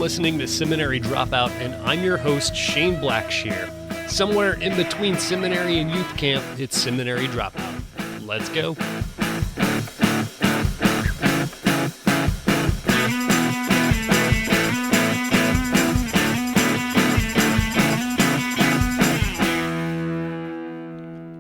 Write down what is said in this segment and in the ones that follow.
listening to Seminary Dropout, and I'm your host, Shane Blackshear. Somewhere in between seminary and youth camp, it's Seminary Dropout. Let's go.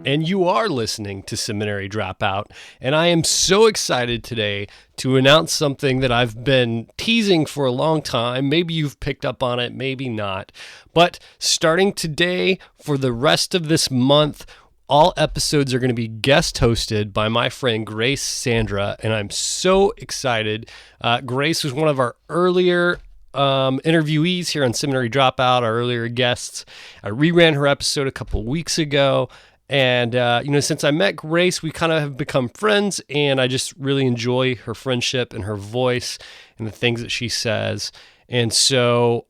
And you are listening to Seminary Dropout, and I am so excited today to announce something that I've been teasing for a long time. Maybe you've picked up on it, maybe not. But starting today, for the rest of this month, all episodes are going to be guest hosted by my friend Grace Sandra, and I'm so excited. Grace was one of our earlier interviewees here on Seminary Dropout, our earlier guests. I reran her episode a couple weeks ago. And, since I met Grace, we kind of have become friends, and I just really enjoy her friendship and her voice and the things that she says. And so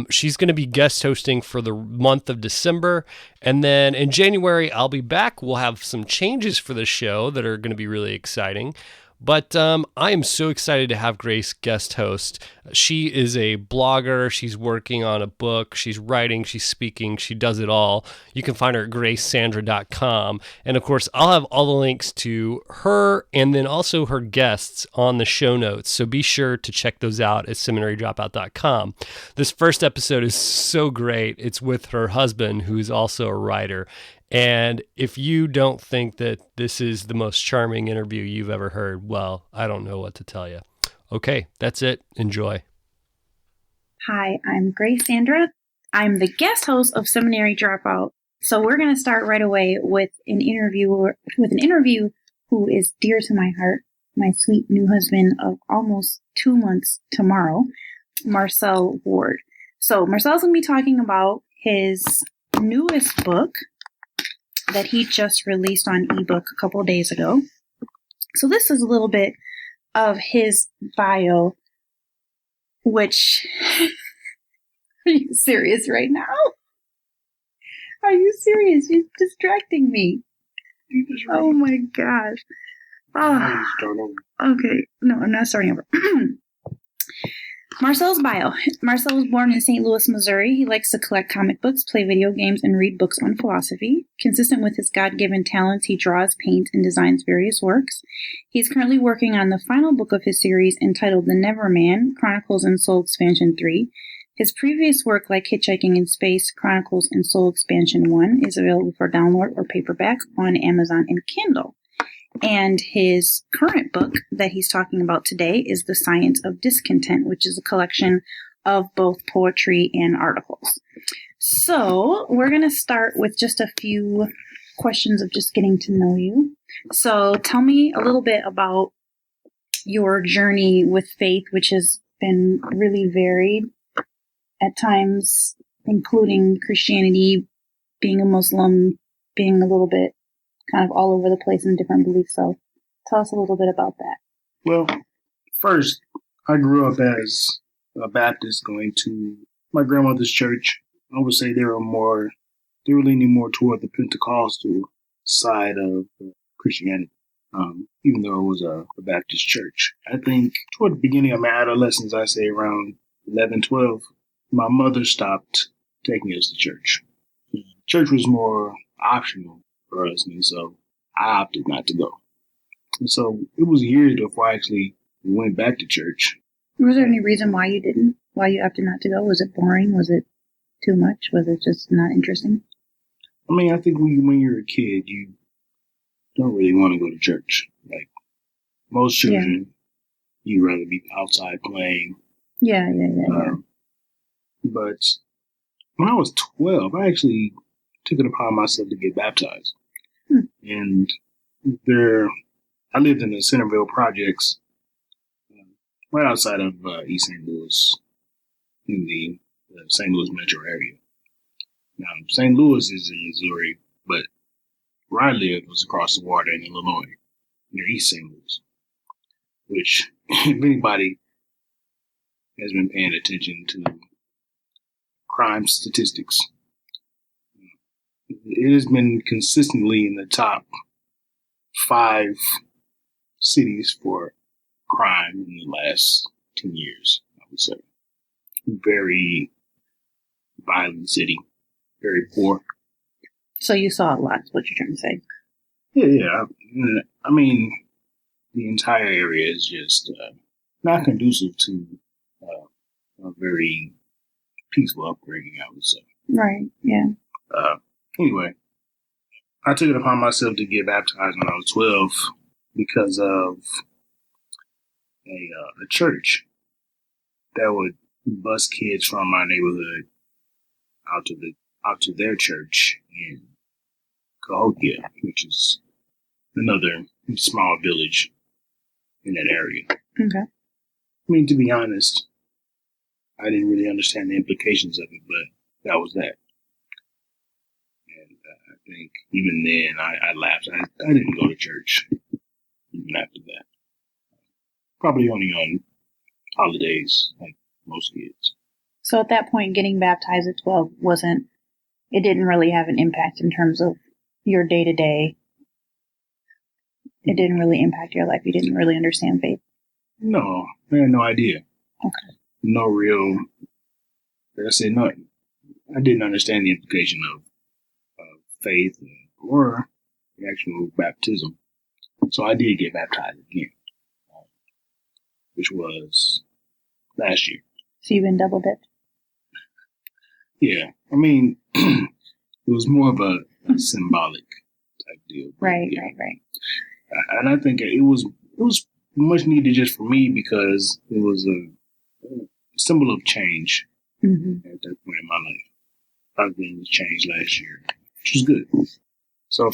she's going to be guest hosting for the month of December. And then in January, I'll be back. We'll have some changes for the show that are going to be really exciting. But I am so excited to have Grace guest host. She is a blogger. She's working on a book. She's writing. She's speaking. She does it all. You can find her at gracesandra.com. And, of course, I'll have all the links to her and then also her guests on the show notes. So be sure to check those out at seminarydropout.com. This first episode is so great. It's with her husband, who is also a writer. And if you don't think that this is the most charming interview you've ever heard, well, I don't know what to tell you. Okay, that's it. Enjoy. Hi, I'm Grace Sandra. I'm the guest host of Seminary Dropout. So we're going to start right away with an interview who is dear to my heart, my sweet new husband of almost 2 months tomorrow, Marcelle Ward. So Marcelle's going to be talking about his newest book that he just released on ebook a couple of days ago. So this is a little bit of his bio, which, are you serious right now? Are you serious? You're distracting me. Oh my gosh. Oh. Okay. No, I'm not starting over. Marcelle's bio. Marcelle was born in St. Louis, Missouri. He likes to collect comic books, play video games, and read books on philosophy. Consistent with his God-given talents, he draws, paints, and designs various works. He's currently working on the final book of his series entitled The Neverman, Chronicles and Soul Expansion 3. His previous work, like Hitchhiking in Space, Chronicles, and Soul Expansion 1, is available for download or paperback on Amazon and Kindle. And his current book that he's talking about today is The Science of Discontent, which is a collection of both poetry and articles. So we're going to start with just a few questions of just getting to know you. So tell me a little bit about your journey with faith, which has been really varied at times, including Christianity, being a Muslim, being a little bit kind of all over the place in different beliefs. So tell us a little bit about that. Well, first, I grew up as a Baptist going to my grandmother's church. I would say they were leaning more toward the Pentecostal side of Christianity, even though it was a Baptist church. I think toward the beginning of my adolescence, I say around 11, 12, my mother stopped taking us to church. Church was more optional for us, and so I opted not to go. And so it was years before I actually went back to church. Was there any reason why you didn't? Why you opted not to go? Was it boring? Was it too much? Was it just not interesting? I mean, I think when you're a kid, you don't really want to go to church. Like most children, you'd rather be outside playing. Yeah. But when I was 12, I actually took it upon myself to get baptized. And I lived in the Centerville projects, right outside of East St. Louis, in the St. Louis metro area. Now, St. Louis is in Missouri, but where I lived was across the water in Illinois, near East St. Louis, which, if anybody has been paying attention to crime statistics, it has been consistently in the top 5 cities for crime in the last 10 years, I would say. very violent city, very poor. So you saw a lot, is what you're trying to say. Yeah. I mean, the entire area is just not conducive to a very peaceful upbringing, I would say. Right, yeah. Anyway, I took it upon myself to get baptized when I was 12 because of a church that would bus kids from my neighborhood out to their church in Cahokia, which is another small village in that area. Okay. I mean, to be honest, I didn't really understand the implications of it, but that was that. And I think even then I laughed. I didn't go to church even after that. Probably only on holidays, like most kids. So at that point, getting baptized at 12 it didn't really have an impact in terms of your day-to-day. It didn't really impact your life. You didn't really understand faith. No, I had no idea. Okay. No real, like I said, no, I didn't understand the implication of faith or the actual baptism. So I did get baptized again, which was last year. So you've been double dipped? Yeah. I mean, it was more of a symbolic type deal. Right, yeah. right. And I think it was much needed just for me because it was a symbol of change at that point in my life. A lot of things changed last year, which was good. So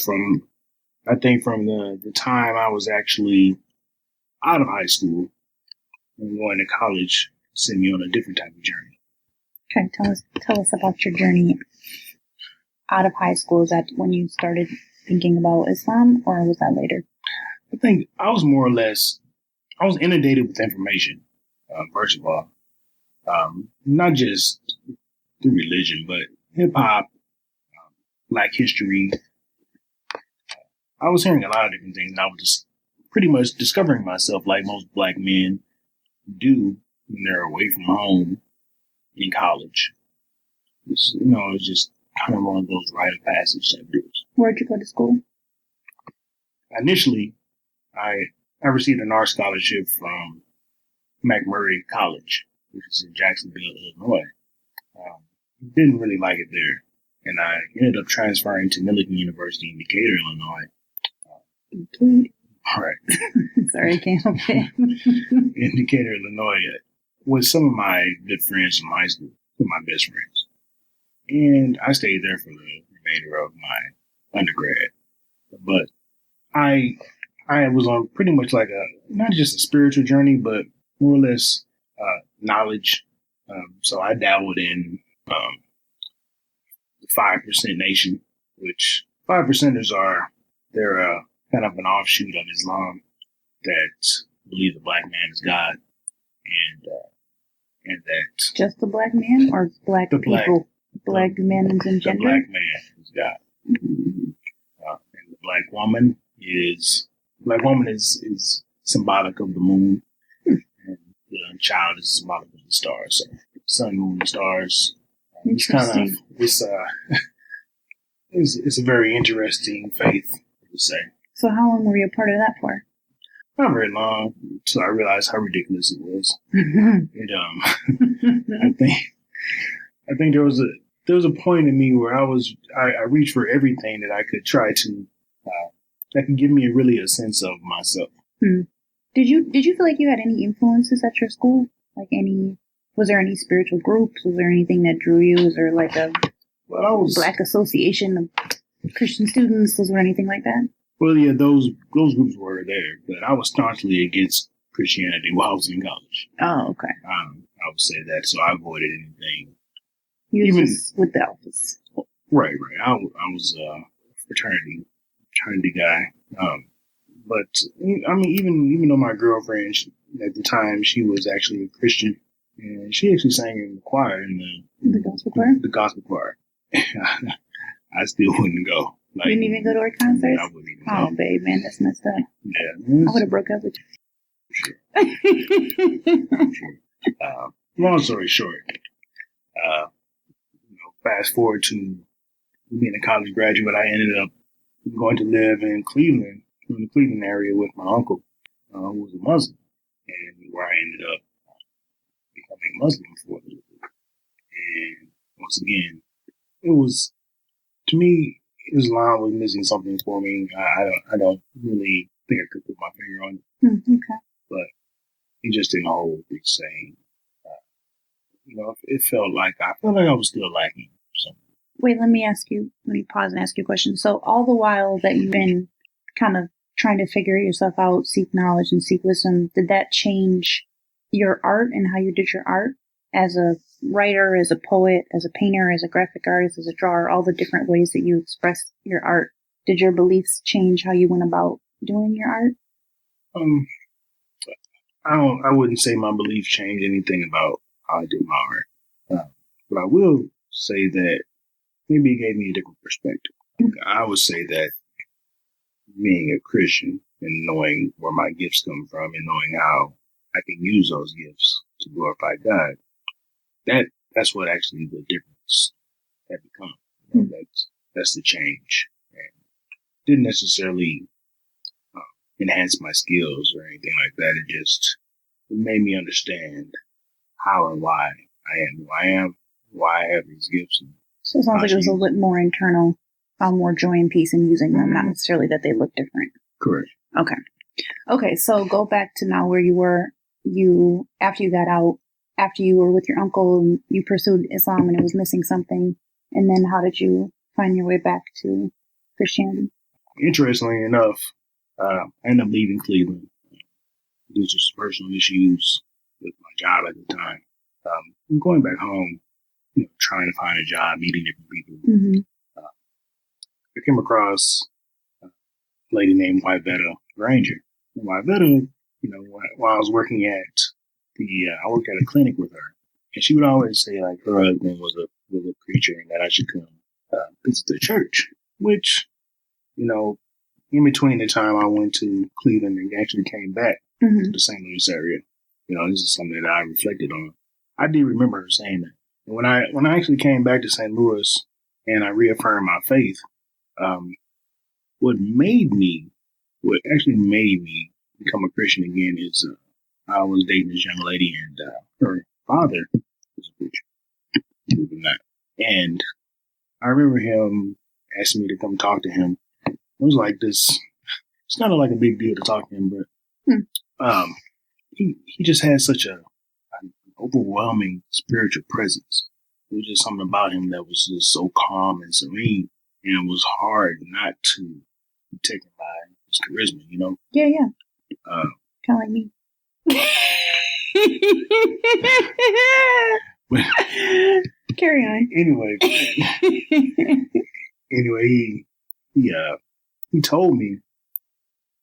I think from the time I was actually out of high school and going to college, sent me on a different type of journey. Okay, tell us about your journey out of high school. Is that when you started thinking about Islam, or was that later? I think I was more or less, I was inundated with information, first of all. Not just through religion, but hip-hop, Black history. I was hearing a lot of different things, and I was just pretty much discovering myself like most Black men do when they're away from home in college. It's just kind of one of those rite of passage type deals. Where'd you go to school? Initially, I received an art scholarship from McMurray College, which is in Jacksonville, Illinois. Didn't really like it there, and I ended up transferring to Millikin University in Decatur, Illinois. All right. Sorry, I can't help it. In Decatur, Illinois, with some of my good friends from high school, my best friends. And I stayed there for the remainder of my undergrad. But I was on pretty much like not just a spiritual journey, but more or less knowledge. So I dabbled in the 5% Nation, which 5%ers they're kind of an offshoot of Islam that believe the black man is God, and that just the black man or black people, black men in general. The black man is God, and the black woman is symbolic of the moon, and the child is symbolic of the stars. So sun, moon, and stars. It's kind of it's a very interesting faith, I would say. So how long were you a part of that for? Not very long, until I realized how ridiculous it was. I think there was a point in me where I reached for everything that I could try to that could give me a sense of myself. Did you feel like you had any influences at your school? Was there any spiritual groups? Was there anything that drew you? Was there like a black association of Christian students? Was there anything like that? Well, yeah, those groups were there, but I was staunchly against Christianity while I was in college. Oh, okay. I would say that, so I avoided anything. Even with the office. Right. I was a fraternity guy. But I mean, even though my girlfriend at the time, she was actually a Christian, and she actually sang in the choir in the gospel choir. The gospel choir. I still wouldn't go. You didn't even go to her concerts? I wouldn't even go. Oh, babe, man, that's messed up. Yeah. I would have broke up with you. Sure. Long story short, Fast forward to being a college graduate, I ended up going to live in Cleveland, in the Cleveland area with my uncle, who was a Muslim, and where I ended up becoming Muslim for a little bit. And once again, it was, to me, Islam was missing something for me. I don't really think I could put my finger on it. Okay. But it just didn't hold the same. It felt like I was still lacking something. Wait, let me pause and ask you a question. So all the while that you've been kind of trying to figure yourself out, seek knowledge and seek wisdom, did that change your art and how you did your art as a writer, as a poet, as a painter, as a graphic artist, as a drawer, all the different ways that you express your art? Did your beliefs change how you went about doing your art? I wouldn't say my beliefs changed anything about how I did my art. But I will say that maybe it gave me a different perspective. I would say that being a Christian and knowing where my gifts come from and knowing how I can use those gifts to glorify God, that's what actually the difference had become. That's the change. And didn't necessarily enhance my skills or anything like that. It made me understand how and why I am who I am, why I have these gifts. So it sounds like it was a little bit more internal, found more joy and peace in using them, not necessarily that they look different. Correct. Okay, so go back to now where you were, after you got out, after you were with your uncle, and you pursued Islam and it was missing something, and then how did you find your way back to Christianity? Interestingly enough, I ended up leaving Cleveland due to some personal issues with my job at the time. I'm going back home, trying to find a job, meeting different people. Mm-hmm. I came across a lady named Webster Granger. And Webster, while I was working at I worked at a clinic with her, and she would always say like her husband was a preacher and that I should come visit the church. Which, in between the time I went to Cleveland and actually came back to the St. Louis area, this is something that I reflected on. I did remember her saying that. And when I actually came back to St. Louis and I reaffirmed my faith, what actually made me become a Christian again is I was dating this young lady and her father was a preacher. Believe it or not. And I remember him asking me to come talk to him. It was like this. It's kind of like a big deal to talk to him, but he just had such an overwhelming spiritual presence. There was just something about him that was just so calm and serene, and it was hard not to be taken by his charisma, Yeah. Kind of like me. Carry on. Anyway, he told me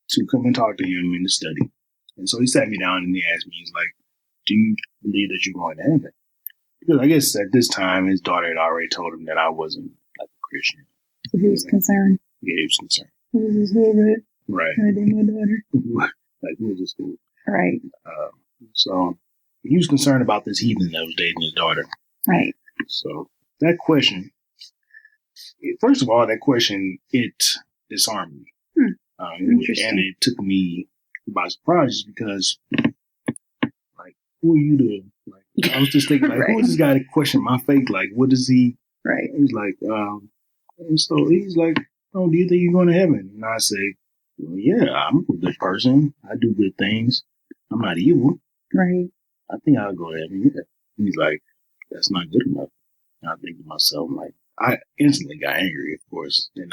to come and talk to him in the study. And so he sat me down and he asked me, he's like, do you believe that you're going to heaven? Because I guess at this time, his daughter had already told him that I wasn't like a Christian. So he was concerned. Yeah, he was concerned. Who was his favorite? Right. My daughter. Like, who was this fool? Right. So he was concerned about this heathen that was dating his daughter. Right. So that question, first of all, it disarmed me. And it took me by surprise because, like, who are you to, like, I was just thinking, like, who is this guy to question my faith? Like, what does he, right? He's like, and so he's like, oh, do you think you're going to heaven? And I say, well, yeah, I'm a good person. I do good things. I'm not evil. Right. I think I'll go to heaven. Yeah. He's like, that's not good enough. And I think to myself, like, I instantly got angry, of course. And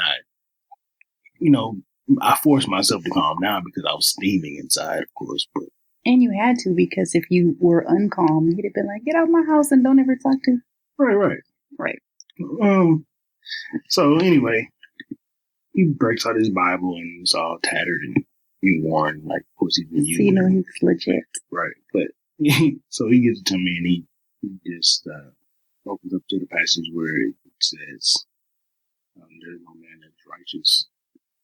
I forced myself to calm down because I was steaming inside, of course. And you had to, because if you were uncalm, you'd have been like, get out of my house and don't ever talk to. Right. So anyway, he breaks out his Bible and it's all tattered and worn. Like, of course, he's been using it. So he's legit. Right. But so he gives it to me and he just opens up to the passage where it says, there's no man that's righteous.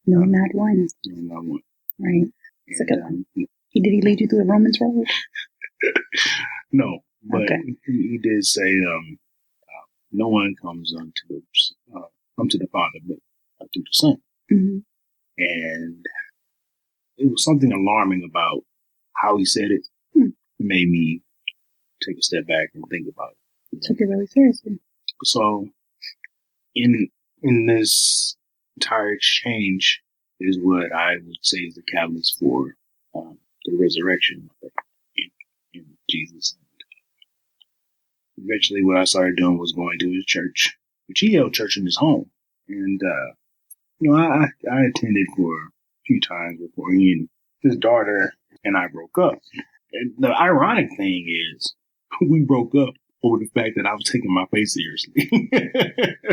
No, not one. No, not one. Right. It's a good one. Did he lead you through the Romans road? No, but okay. he did say, no one comes unto the Father but through the Son. Mm-hmm. And it was something alarming about how he said it. It made me take a step back and think about it. Took it really seriously. So in this entire exchange is what I would say is the catalyst for the resurrection in Jesus. Eventually, what I started doing was going to his church, which he held church in his home. And, I attended for a few times before he and his daughter and I broke up. And the ironic thing is, we broke up over the fact that I was taking my faith seriously.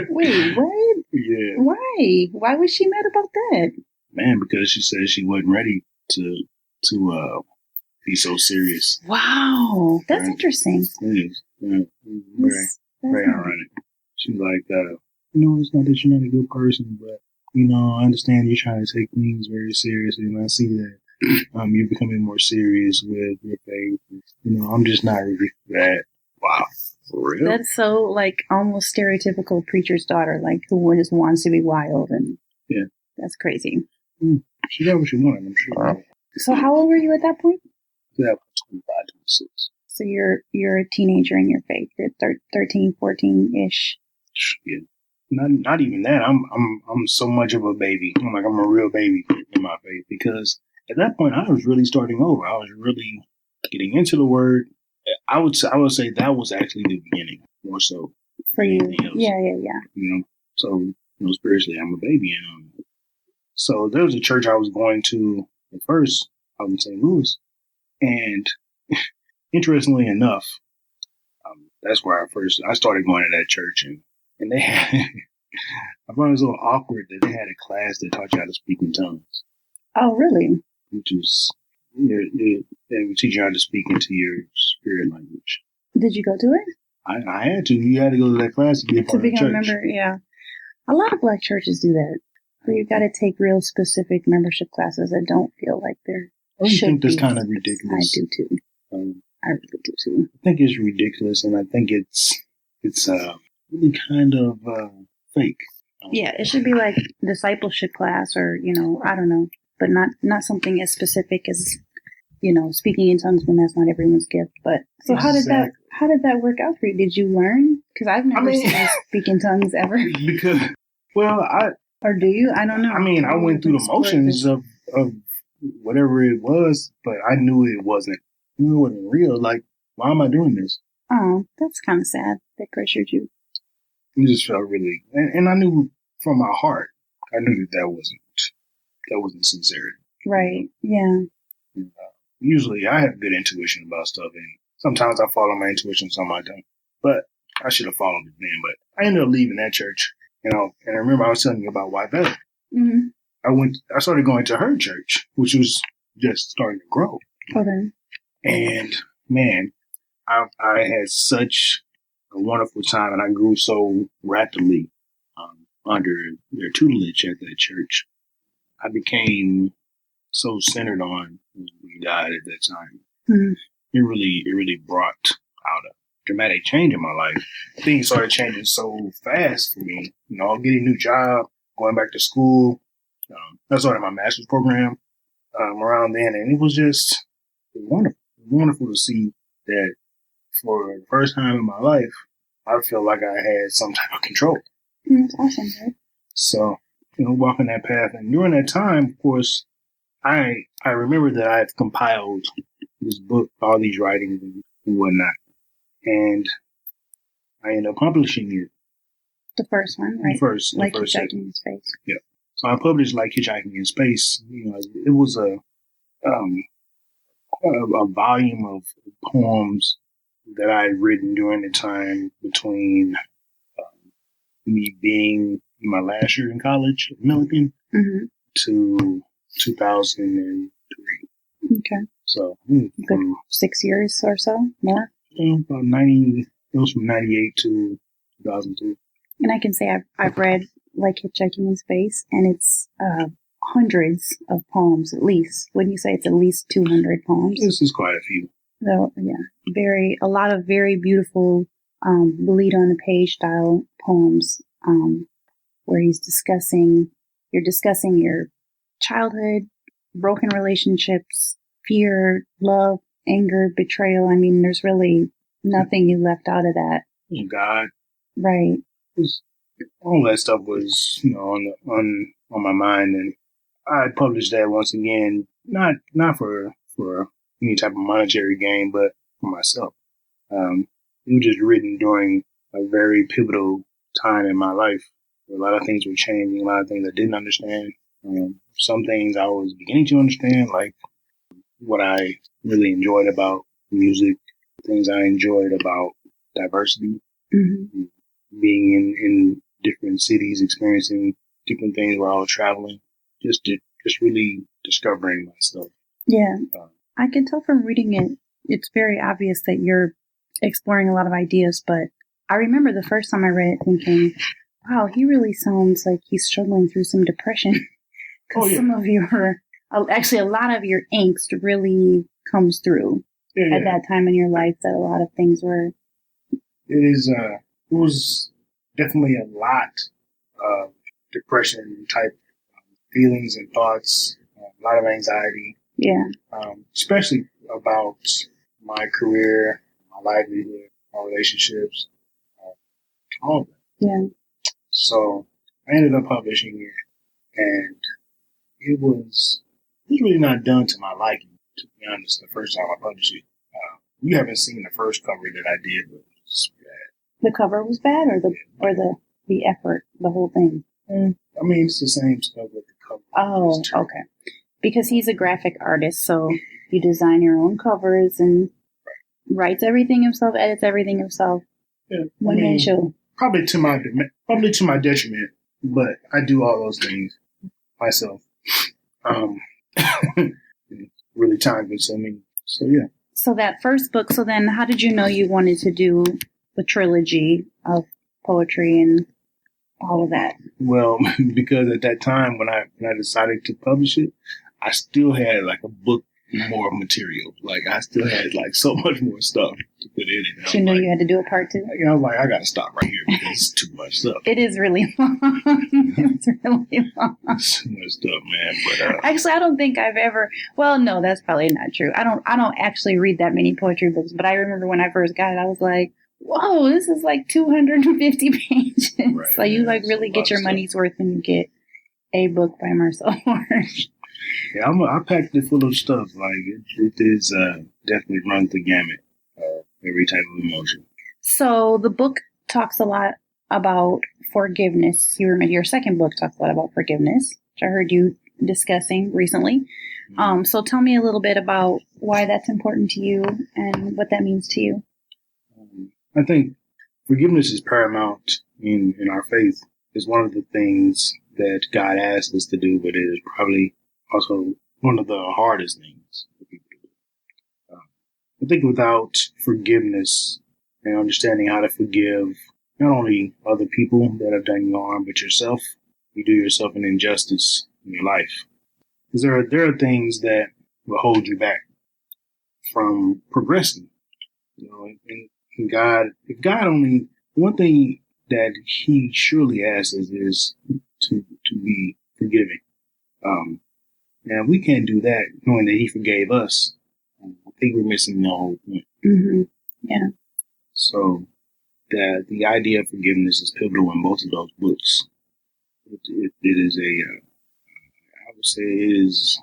Wait, what? Yeah. Why? Why was she mad about that? Man, because she said she wasn't ready to be so serious. Wow, that's Right. Interesting. It is. Yeah, very ironic. She's like, it's not that you're not a good person, but, I understand you're trying to take things very seriously, and I see that you're becoming more serious with your faith. I'm just not ready for that. Wow. For real? That's so, almost stereotypical preacher's daughter, who just wants to be wild, and yeah, that's crazy. She got what she wanted, I'm sure. So how old were you at that point? Yeah, 25, 26. So you're a teenager in your faith. You're 13, 14-ish. Yeah. Not even that. I'm so much of a baby. I'm a real baby in my faith, because at that point I was really starting over. I was really getting into the word. I would say that was actually the beginning, more so for you. Else. Yeah. So spiritually I'm a baby, and so there was a church I was going to at first. I was in St. Louis, and interestingly enough, that's where I started going to that church, and they had, I found it was a little awkward that they had a class that taught you how to speak in tongues. Oh, really? Which is, they would teach you how to speak into your spirit language. Did you go to it? I had to. You had to go to that class to be a part of the church. To become a member, yeah. A lot of Black churches do that. Where you got to take real specific membership classes that don't feel like they're. I think that's kind of ridiculous. I do too. I really do too. I think it's ridiculous, and I think it's really kind of fake. Yeah, it should be like discipleship class, or I don't know, but not something as specific as speaking in tongues, when that's not everyone's gift. But so exactly. how did that work out for you? Did you learn? Because I've never seen you speak in tongues ever. Or do you? I don't know. I went through the motions of whatever it was, but I knew it wasn't real. Like, why am I doing this? Oh, that's kind of sad. They pressured you. It just felt really, and I knew from my heart, I knew that wasn't sincerity. Right. Yeah. Usually, I have good intuition about stuff, and sometimes I follow my intuition, some I don't. But I should have followed it then. But I ended up leaving that church, and I remember I was telling you about Webster. Mm-hmm. I started going to her church, which was just starting to grow. Okay. And man, I had such a wonderful time, and I grew so rapidly under their tutelage at that church. I became so centered on God at that time. Mm-hmm. It really brought out a dramatic change in my life. Things started changing so fast for me. Getting a new job, going back to school. I started my master's program around then, and it was just wonderful. Wonderful to see that for the first time in my life, I feel like I had some type of control. That's awesome, right? So, walking that path. And during that time, of course, I remember that I had compiled this book, all these writings and whatnot. And I ended up publishing it. The first one, right? Like Hitchhiking in Space. Yeah. So I published Like Hitchhiking in Space. It was a volume of poems that I had written during the time between me being in my last year in college at Millikin to 2003. Okay. So, good 6 years or so, more? About 90, it was from 98 to 2002. And I can say I've read Like Hitchhiking in Space, and it's hundreds of poems at least. Wouldn't you say it's at least 200 poems? This is quite a few. So, yeah, a lot of very beautiful lead on the page style poems, where you're discussing your childhood, broken relationships, fear, love, anger, betrayal. I mean, there's really nothing you left out of that. God. Right. All that stuff was, on my mind, and I published that once again, not for any type of monetary gain, but for myself. It was just written during a very pivotal time in my life. A lot of things were changing, a lot of things I didn't understand. Some things I was beginning to understand, like what I really enjoyed about music, things I enjoyed about diversity, Mm-hmm. being in different cities, experiencing different things while I was traveling, just really discovering myself. Yeah. I can tell from reading it, it's very obvious that you're exploring a lot of ideas, but I remember the first time I read it thinking, wow, he really sounds like he's struggling through some depression. Because some of actually a lot of your angst really comes through at that time in your life, that a lot of things were. It was definitely a lot of depression type feelings and thoughts, a lot of anxiety. Yeah. Especially about my career, my livelihood, my relationships, all of that. Yeah. So I ended up publishing it, and it was really not done to my liking, to be honest, the first time I published it. You haven't seen the first cover that I did, but it was bad. The cover was bad, or the effort, the whole thing? I mean, it's the same stuff with the cover. Oh, okay. Because he's a graphic artist, so you design your own covers and writes everything himself, edits everything himself. Yeah, One man show. Probably to my detriment, but I do all those things myself. Really time consuming. So yeah. So that first book. So then, how did you know you wanted to do the trilogy of poetry and all of that? Well, because at that time when I decided to publish it, I still had like a book more material. Like I still had like so much more stuff to put in it. You know, you had to do a part 2. I was like, I got to stop right here because it's too much stuff. It is really long. It's really long. It's too much stuff, man. But actually, I don't think I've ever. Well, no, that's probably not true. I don't actually read that many poetry books. But I remember when I first got it, I was like, whoa, this is like 250 pages. Right, so you like really get your money's worth when you get a book by Marcelle Dionne. Yeah, I packed it full of stuff. Like it is definitely runs the gamut of every type of emotion. So the book talks a lot about forgiveness. Your second book talks a lot about forgiveness, which I heard you discussing recently. Mm-hmm. So tell me a little bit about why that's important to you and what that means to you. I think forgiveness is paramount in our faith. It's one of the things that God asks us to do, but it is probably also one of the hardest things for people to do. I think without forgiveness and understanding how to forgive not only other people that have done you harm, but yourself, you do yourself an injustice in your life. Because there are things that will hold you back from progressing. And God, if God only, one thing that He surely asks us is to be forgiving. Now, we can't do that knowing that He forgave us. I think we're missing the whole point. Mm-hmm. Yeah. So the idea of forgiveness is pivotal in both of those books. It is I would say it is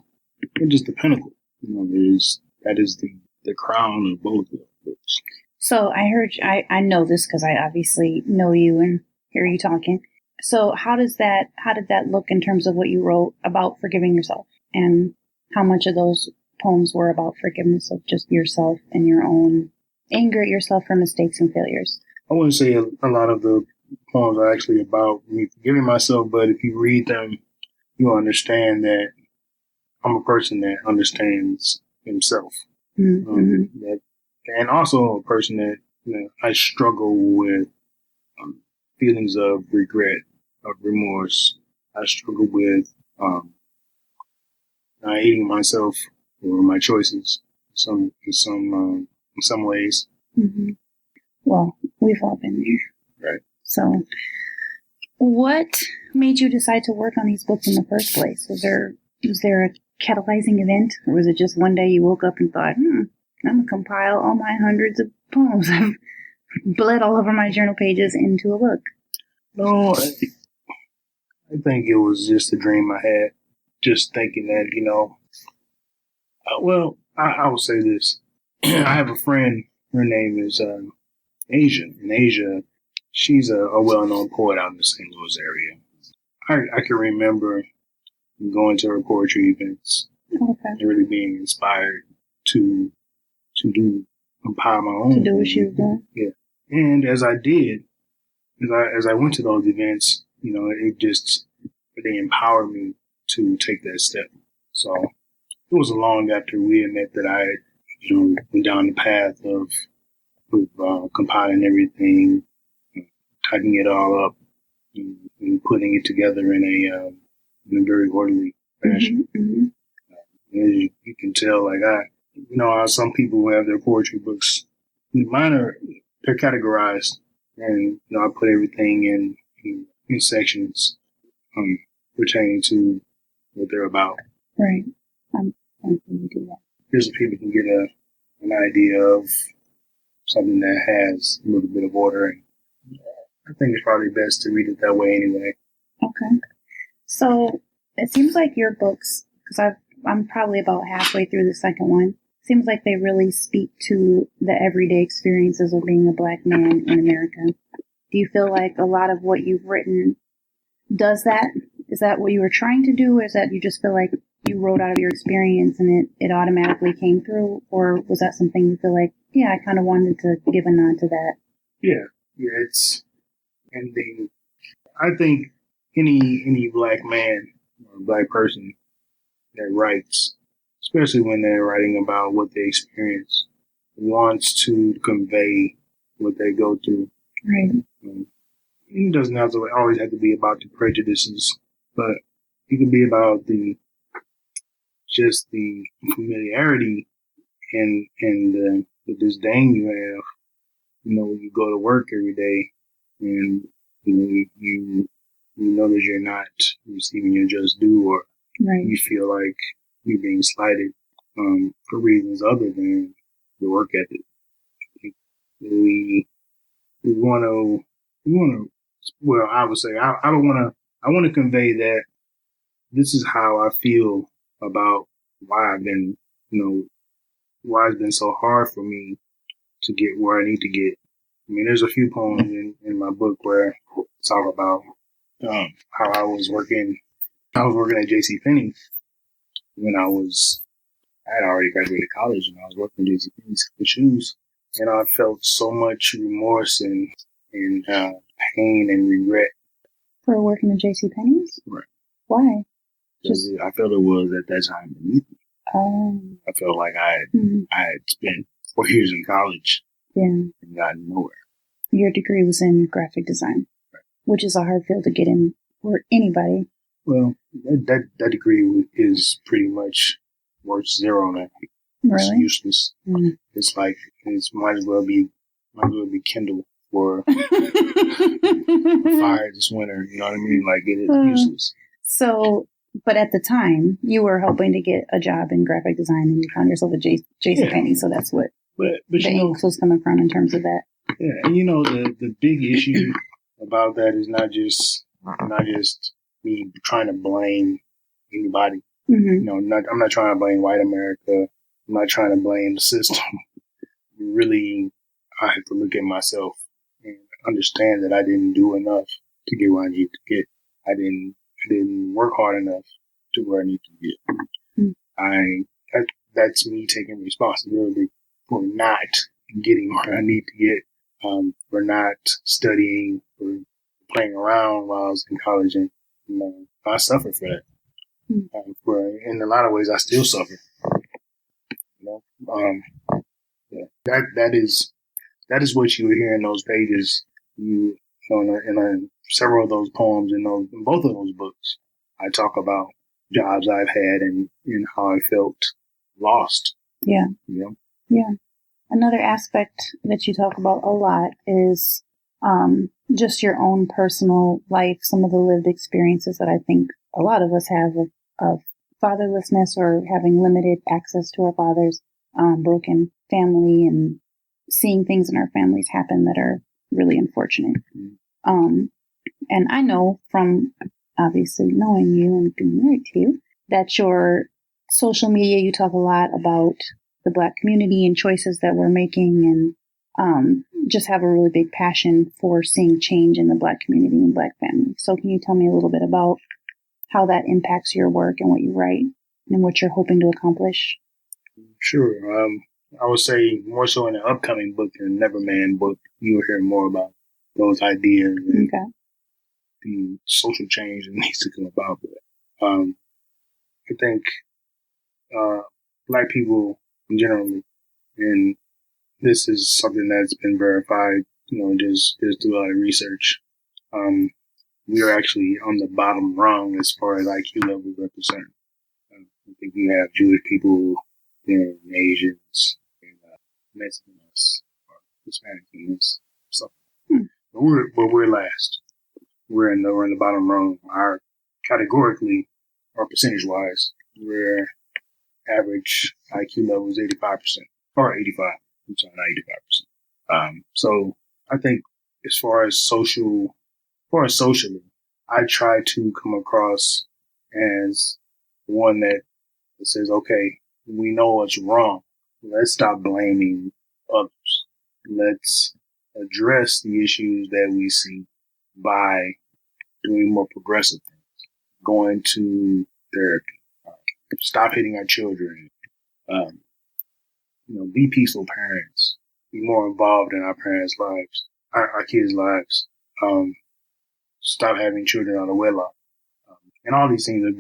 just the pinnacle. That is the crown of both of those books. So I know this because I obviously know you and hear you talking. So how did that look in terms of what you wrote about forgiving yourself, and how much of those poems were about forgiveness of just yourself and your own anger at yourself for mistakes and failures? I wouldn't say a lot of the poems are actually about me forgiving myself, but if you read them, you'll understand that I'm a person that understands himself. Mm-hmm. And also a person that I struggle with feelings of regret, of remorse. I struggle with hating myself or my choices in some ways. Mm-hmm. Well, We've all been there. Right. So, what made you decide to work on these books in the first place? Was there a catalyzing event, or was it just one day you woke up and thought, I'm going to compile all my hundreds of poems I've bled all over my journal pages into a book? No, I think it was just a dream I had. Just thinking that, I will say this. I have a friend, her name is Asia. And Asia, she's a well-known poet out in the St. Louis area. I can remember going to her poetry events and really being inspired to compile my own. To do what she was doing? Yeah. And as I did, as I went to those events, it just really empowered me to take that step. So it was long after we had met that I, went down the path of compiling everything, typing it all up, and putting it together in a very orderly fashion. Mm-hmm. As you can tell, how some people who have their poetry books, they're categorized, and I put everything in sections pertaining to what they're about. Right. I'm thankful you do that. Just so people can get an idea of something that has a little bit of order. And I think it's probably best to read it that way anyway. Okay. So it seems like your books, because I'm probably about halfway through the second one, seems like they really speak to the everyday experiences of being a Black man in America. Do you feel like a lot of what you've written does that? Is that what you were trying to do, or is that you just feel like you wrote out of your experience and it automatically came through? Or was that something you feel like, I kind of wanted to give a nod to that? Yeah, I think any Black man or Black person that writes, especially when they're writing about what they experience, wants to convey what they go through. Right. It doesn't always have to be about the prejudices, but it can be about the familiarity and the disdain you have, when you go to work every day and you know that you're not receiving your just due, or right. You feel like you're being slighted for reasons other than your work ethic. We want to. Well, I would say I want to convey that this is how I feel about why why it's been so hard for me to get where I need to get. I mean, there's a few poems in my book where I talk about how I was working at J.C. Penney when I had already graduated college, and I was working at J.C. Penney's for shoes, and I felt so much remorse and pain and regret for working at J.C. Penney's. Right. Why? Because I felt it was at that time beneath me. I felt like I had spent 4 years in college and gotten nowhere. Your degree was in graphic design, right, which is a hard field to get in for anybody. Well, that degree is pretty much worth zero now. Really? It's useless. Mm. It's like it might as well be kindled for fire this winter. You know what I mean? Like it is useless. So, but at the time, you were hoping to get a job in graphic design, and you found yourself at JCPenney. So that's what but the angst was coming from in terms of that. Yeah, and the big issue about that is not just me trying to blame anybody. Mm-hmm. I'm not trying to blame white America. I'm not trying to blame the system. Really, I have to look at myself and understand that I didn't do enough to get where I need to get. I didn't work hard enough to where I need to get. Mm-hmm. That's me taking responsibility for not getting where I need to get. For not studying, for playing around while I was in college, and I suffered for that. In a lot of ways, I still suffer. That is what you would hear in those pages. In several of those poems in both of those books, I talk about jobs I've had and how I felt lost. Yeah. Yeah. another aspect that you talk about a lot is just your own personal life, some of the lived experiences that I think a lot of us have of fatherlessness or having limited access to our fathers, broken family, and seeing things in our families happen that are really unfortunate. And I know from obviously knowing you and being married to you that your social media, you talk a lot about the Black community and choices that we're making, and just have a really big passion for seeing change in the Black community and Black families. So can you tell me a little bit about how that impacts your work and what you write and what you're hoping to accomplish? Sure. I would say more so in the upcoming book, the Neverman book, you will hear more about those ideas and the social change that needs to come about. But I think Black people generally, and this is something that's been verified, just through a lot of research. We are actually on the bottom rung as far as IQ levels are concerned. I think you have Jewish people, and Asians, and Mexicans, or Hispanic in this stuff. But we're last. We're in the bottom rung. Our categorically, or percentage wise, we're average IQ level is 85% or 85. I'm sorry, not 85%. So I think as far as socially, I try to come across as one that says, okay, we know what's wrong. Let's stop blaming others. Let's address the issues that we see by doing more progressive things, going to therapy, stop hitting our children, be peaceful parents, be more involved in our parents' lives, our kids' lives, stop having children out of wedlock. And all these things are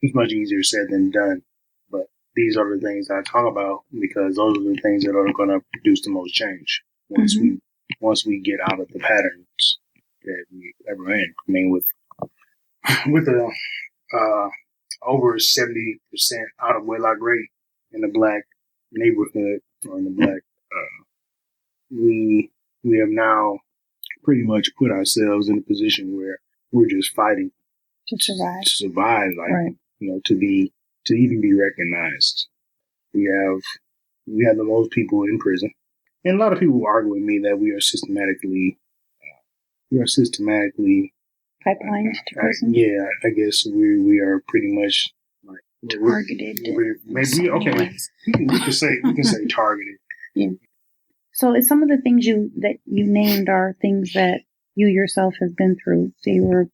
it's much easier said than done. But these are the things I talk about because those are the things that are going to produce the most change once we get out of the patterns that we ever in. I mean, with the over 70% out of wedlock rate in the Black neighborhood or in the Black, we have now pretty much put ourselves in a position where we're just fighting to survive, right. To even be recognized. We have the most people in prison, and a lot of people argue with me that we are systematically pipelined to prison. Yeah, I guess we are pretty much like targeted. Maybe okay. We can say targeted. Yeah. So it's some of the things that you named are things that you yourself have been through. So you were,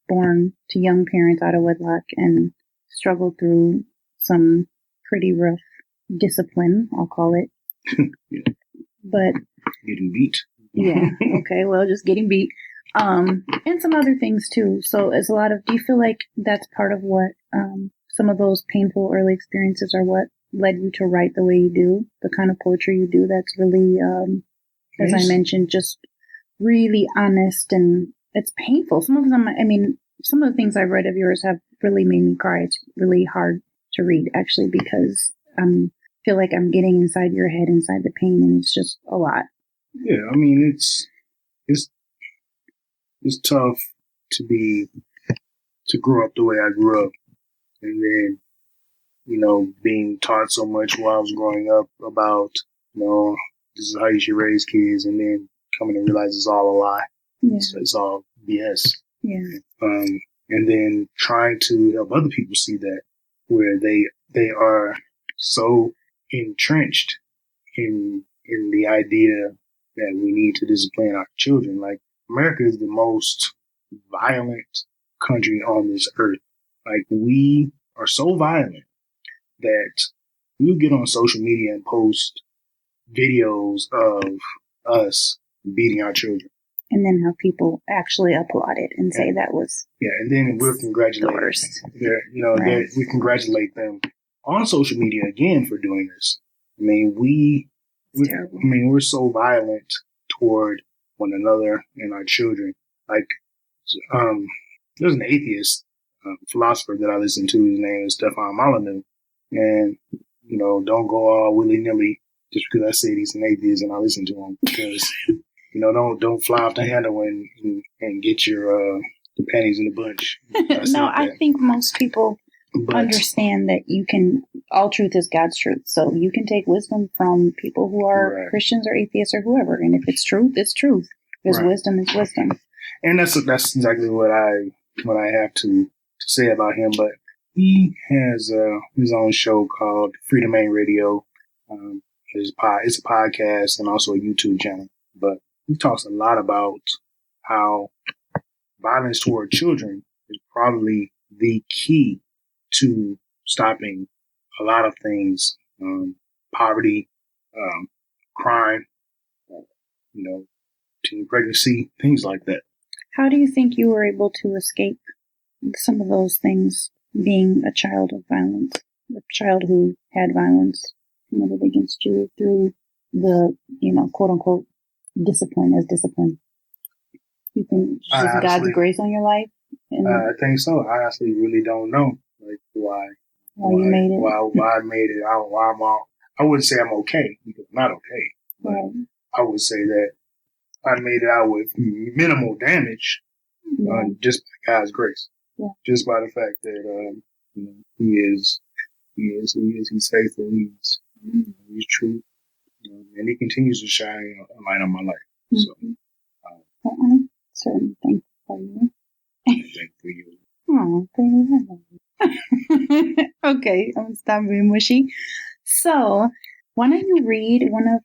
born to young parents out of wedlock and struggled through some pretty rough discipline, I'll call it. Yeah. But getting beat. Yeah. Okay. Well, just getting beat. And some other things too. So do you feel like that's part of what, some of those painful early experiences are what led you to write the way you do, the kind of poetry you do that's really, as I mentioned, just really honest, and it's painful. Some of the things I've read of yours have really made me cry. It's really hard to read, actually, because I feel like I'm getting inside your head, inside the pain, and it's just a lot. Yeah, I mean, it's tough to grow up the way I grew up, and then, being taught so much while I was growing up about, this is how you should raise kids, and then coming to realize it's all a lie. Yeah. It's all BS. Yeah. And then trying to help other people see that, where they are so entrenched in the idea that we need to discipline our children. Like, America is the most violent country on this earth. Like, we are so violent that we'll get on social media and post videos of us beating our children. And then have people actually applaud it and say that was... Yeah, and then we'll congratulate them. We congratulate them on social media again for doing this. I mean, we're so violent toward one another and our children. Like, there's an atheist philosopher that I listen to. His name is Stefan Molyneux. And, don't go all willy-nilly just because I say he's an atheist and I listen to him, because don't fly off the handle and get your the panties in a bunch. No, I think most people understand that all truth is God's truth. So you can take wisdom from people who are Christians or atheists or whoever. And if it's truth, it's truth. Because wisdom is wisdom. And that's exactly what I have to say about him. But he has his own show called Freedom Ain't Radio. It's a podcast and also a YouTube channel. But he talks a lot about how violence toward children is probably the key to stopping a lot of things, poverty, crime, teen pregnancy, things like that. How do you think you were able to escape some of those things, being a child of violence, a child who had violence committed against you through the, quote unquote, discipline as discipline? You think just God's grace on your life? I think so. I honestly really don't know, why you made it. Why I made it. I wouldn't say I'm okay, because I'm not okay. But I would say that I made it out with minimal damage, just by God's grace. Yeah. Just by the fact that He's faithful, He's true, and He continues to shine a light on my life. Mm-hmm. So, I'm certainly thankful for you. Thankful for you. Oh, baby. Okay, I'm gonna stop being mushy. So, why don't you read one of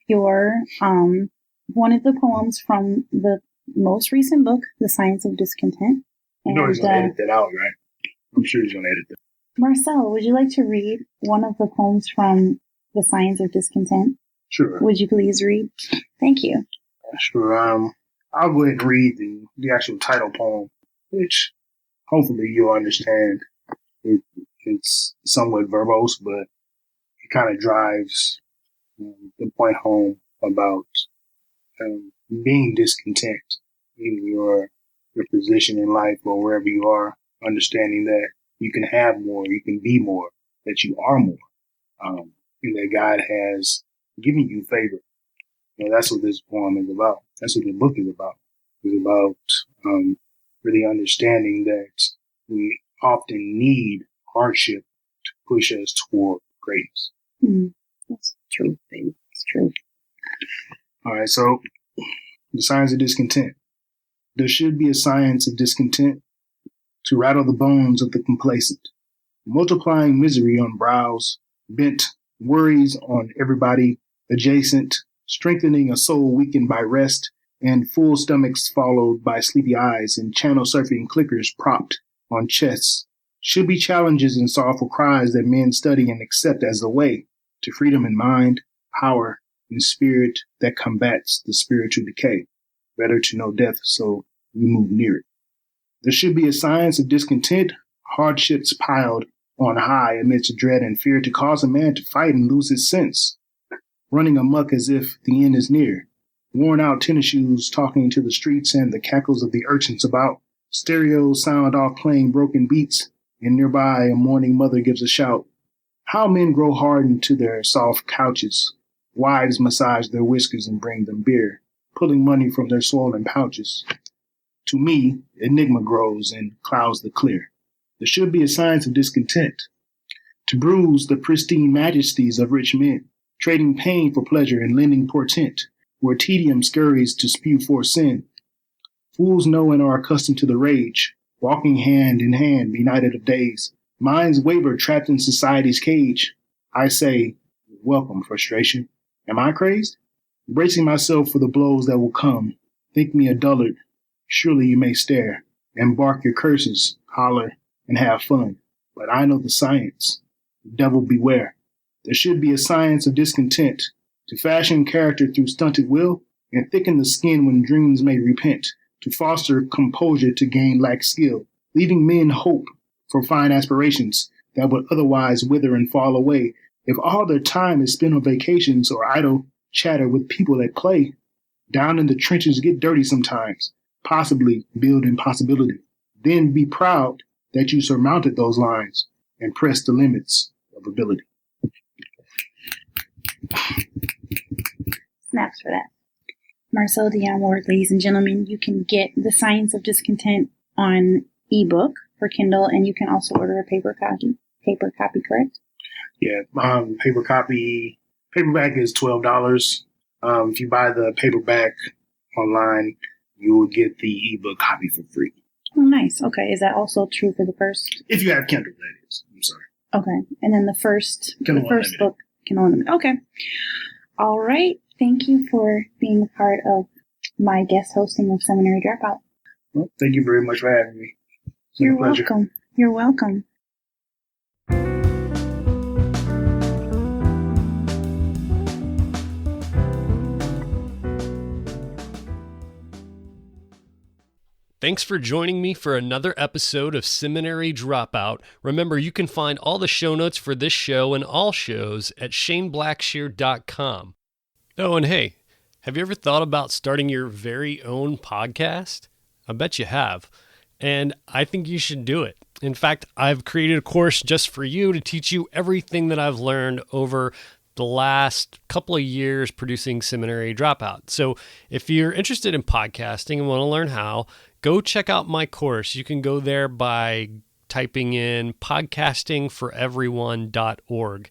the poems from the most recent book, The Science of Discontent? And, he's gonna edit that out, right? I'm sure he's gonna edit that. Marcelle, would you like to read one of the poems from The Science of Discontent? Sure. Would you please read? Thank you. Sure. I'll go ahead and read the actual title poem, which hopefully you'll understand. It's somewhat verbose, but it kind of drives the point home about being discontent in your position in life or wherever you are, understanding that you can have more, you can be more, that you are more, and that God has given you favor. That's what this poem is about. That's what the book is about. It's about really understanding that we often need hardship to push us toward greatness. Mm-hmm. That's true, baby. It's true. All right, so the science of discontent. There should be a science of discontent to rattle the bones of the complacent, multiplying misery on brows, bent worries on everybody adjacent, strengthening a soul weakened by rest, and full stomachs followed by sleepy eyes and channel surfing clickers propped on chests, should be challenges and sorrowful cries that men study and accept as the way to freedom in mind, power, and spirit that combats the spiritual decay. Better to know death, so we move near it. There should be a science of discontent, hardships piled on high amidst dread and fear to cause a man to fight and lose his sense, running amok as if the end is near, worn out tennis shoes talking to the streets and the cackles of the urchins about, stereos sound off playing broken beats, and nearby a mourning mother gives a shout. How men grow hardened to their soft couches, wives massage their whiskers and bring them beer, pulling money from their swollen pouches. To me, enigma grows and clouds the clear. There should be a science of discontent, to bruise the pristine majesties of rich men, trading pain for pleasure and lending portent, where tedium scurries to spew forth sin. Fools know and are accustomed to the rage, walking hand in hand, benighted of days. Minds waver, trapped in society's cage. I say, welcome, frustration. Am I crazed? Bracing myself for the blows that will come. Think me a dullard. Surely you may stare, and bark your curses, holler, and have fun. But I know the science. Devil beware. There should be a science of discontent, to fashion character through stunted will, and thicken the skin when dreams may repent, to foster composure to gain lax skill, leaving men hope for fine aspirations that would otherwise wither and fall away if all their time is spent on vacations or idle chatter with people at play. Down in the trenches, get dirty sometimes, possibly build impossibility. Then be proud that you surmounted those lines and pressed the limits of ability. snaps for that. Marcelle Dionne Ward, ladies and gentlemen, you can get The Science of Discontent on ebook for Kindle, and you can also order a paper copy. Paper copy, correct? Yeah, paper copy. Paperback is $12. If you buy the paperback online, you will get the ebook copy for free. Oh, nice. Okay, is that also true for the first? If you have Kindle, that is. I'm sorry. Okay, and then the first Unlimited. book, Kindle Unlimited. Okay. All right. Thank you for being a part of my guest hosting of Seminary Dropout. Well, thank you very much for having me. It's You're been a pleasure. welcome. You're welcome. Thanks for joining me for another episode of Seminary Dropout. Remember, you can find all the show notes for this show and all shows at shaneblackshear.com. Oh, and hey, have you ever thought about starting your very own podcast? I bet you have. And I think you should do it. In fact, I've created a course just for you to teach you everything that I've learned over the last couple of years producing Seminary Dropout. So if you're interested in podcasting and want to learn how, go check out my course. You can go there by typing in podcastingforeveryone.org.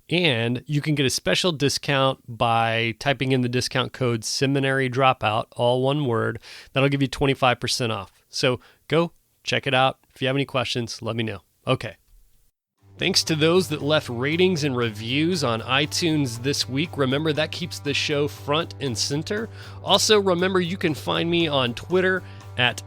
And you can get a special discount by typing in the discount code Seminary Dropout, all one word. That'll give you 25% off. So go check it out. If you have any questions, let me know. Okay. Thanks to those that left ratings and reviews on iTunes this week. Remember, that keeps the show front and center. Also, remember, you can find me on Twitter at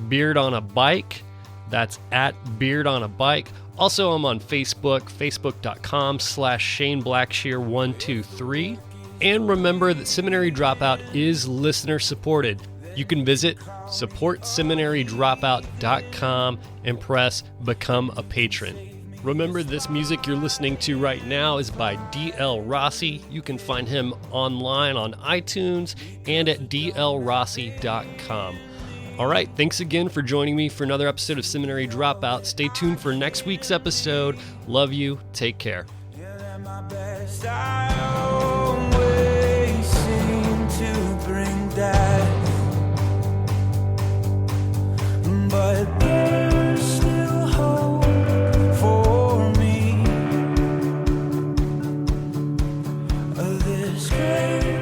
beardonabike. That's at beardonabike. Also, I'm on Facebook, facebook.com/ShaneBlackshear123. And remember that Seminary Dropout is listener supported. You can visit supportseminarydropout.com and press Become a Patron. Remember, this music you're listening to right now is by D.L. Rossi. You can find him online on iTunes and at dlrossi.com. All right, thanks again for joining me for another episode of Seminary Dropout. Stay tuned for next week's episode. Love you. Take care. But there's still hope for me. This great